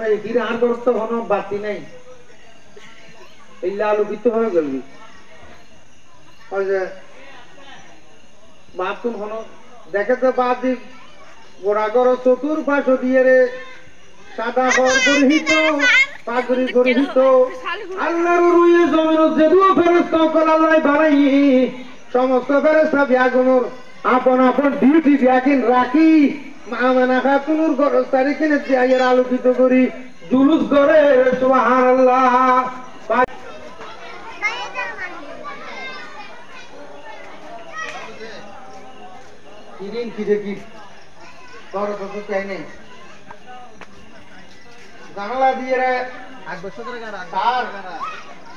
এগিয়ে আর করত কোনো বাতি নাই এই আলোকিত হয়ে গেল ওই যে বাথরুম হলো দেখে তো বাদি গোড়া করো চতুর্পাশ দিয়ে রে সাদা ঘর গরিহিত পাগড়ি গরিহিত আল্লাহর রুয়ে জমিন যেগুলো ফেরেশতা কল আল্লাহ বানাই সমস্ত ফেরেশতা বিয়াগুনোর আপন আপন ডিউটি বিয়াকিন রাখি মামানা খাতুনুর গরস্তারি কিনে দিয়ার আলোকিত করি জুলুস করে সুবহানাল্লাহ কিদিন কি দেখি বড় কত চাই নেই জানালা দিয়ে রে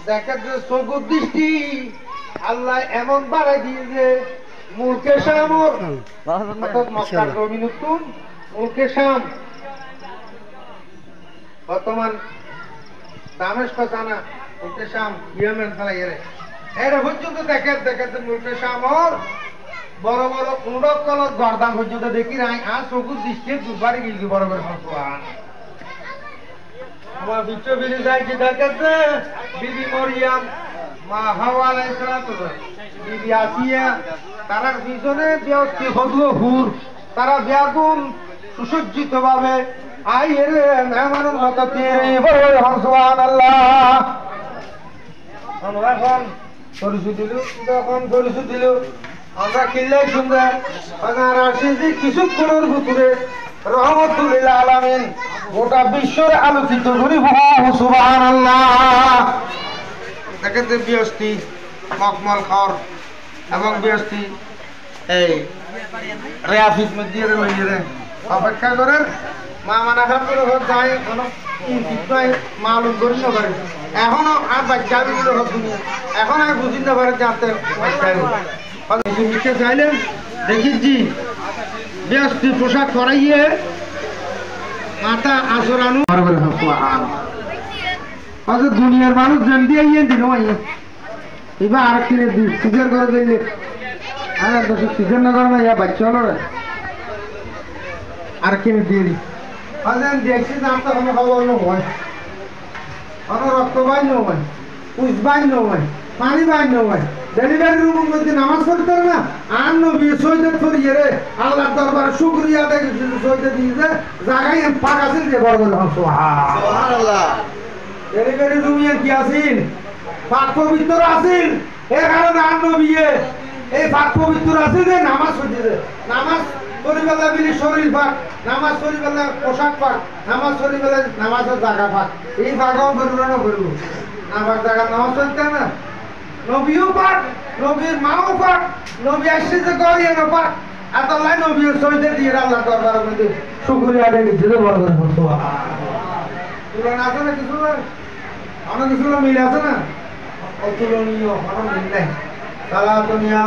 দেখে যে চকুর দৃষ্টি আল্লাহ এমন বাড়াই দিয়ে যে মুলকে শামর মক্কার জমিন উত্তুন মুলকে শাম বর্তমান দামেস্ক জানা মুলকে শাম ইয়েমেন ফেলাই রে এর পর্যন্ত দেখে দেখে যে মুলকে শামর বড় বড় উন্ডক কলত গর্দান পর্যন্ত দেখি নাই আর চকুর দৃষ্টি দুবারই গিলকি বড় করে আমার বিশ্ব বিধি যাইছে দেখাচ্ছে বিবি মরিয়াম মা হাওয়া আলাইহিস সালাম বিবি আসিয়া তারার পিছনে ব্যস্তি হদু হুর তারা ব্যাগুল সুসজ্জিত ভাবে আইয়ের মেহমানের মতো তেরে বড় সুবহানাল্লাহ আমরা এখন পরিচয় দিল তখন পরিচয় দিল আমরা কিল্লাই সুন্দর আর আসি কিছুক্ষণের ভিতরে রহমতুল্লিল আলামিন গোটা বিশ্বের আলোকিত করি সুবহানাল্লাহ দেখেন ব্যস্তি মকমল খর এবং ব্যস্তি এই রেয়াফিস মধ্যে রইলে অপেক্ষা করেন মা মানা খাতুন যায় কোনো মালুম করি না পারে এখনো আর বাচ্চা বিগুলো সব দুনিয়া এখন আর বুঝি না পারে জানতে বাচ্চা চাইলেন দেখেছি ব্যস্তি পোশাক করাইয়ে মাথা আসরানু দুনিয়ার মানুষ জান দিয়ে দিল এবার আর কিনে দি সিজার করে দিলে হ্যাঁ তো সিজার না করে না ইয়া বাচ্চা হলো রে আর কিনে দিয়ে দি দেখছি দাম তো কোনো খবর নয় কোনো রক্ত বাইন নয় পুষ বাইন নয় পানি বাইন নয় ডেলিভারি রুমের মধ্যে নামাজ পড়তে না আর নবী সৈয়দ করিয়ে রে আল্লাহর দরবারে শুকরিয়া আদায় সৈয়দ দিয়েছে জায়গায় পাক আছে যে বড় বড় সুবহানাল্লাহ ডেলিভারি রুমিয়ে কি আছেন পাক পবিত্র আছেন এই কারণে আর নবী এই পাক পবিত্র আছে যে নামাজ পড়ছে নামাজ পরিবেলা বিলি শরীর পাক নামাজ পরিবেলা পোশাক পাক নামাজ পরিবেলা নামাজের জায়গা পাক এই জায়গাও করবো না করবো আমার জায়গা নামাজ পড়তে না নবীও পাক নবীর মাও পাক নবী আসছে যে গরিয়ে না পাক আল্লাহ নবীর সৈয়দ দিয়ে আল্লাহ দরবারের মধ্যে শুকরিয়া আদায় করতে বড় করে তুলনা আছে না কিছু অনেক কিছু মিল আছে না অতুলনীয় কোনো মিল নাই সালাতুনিয়া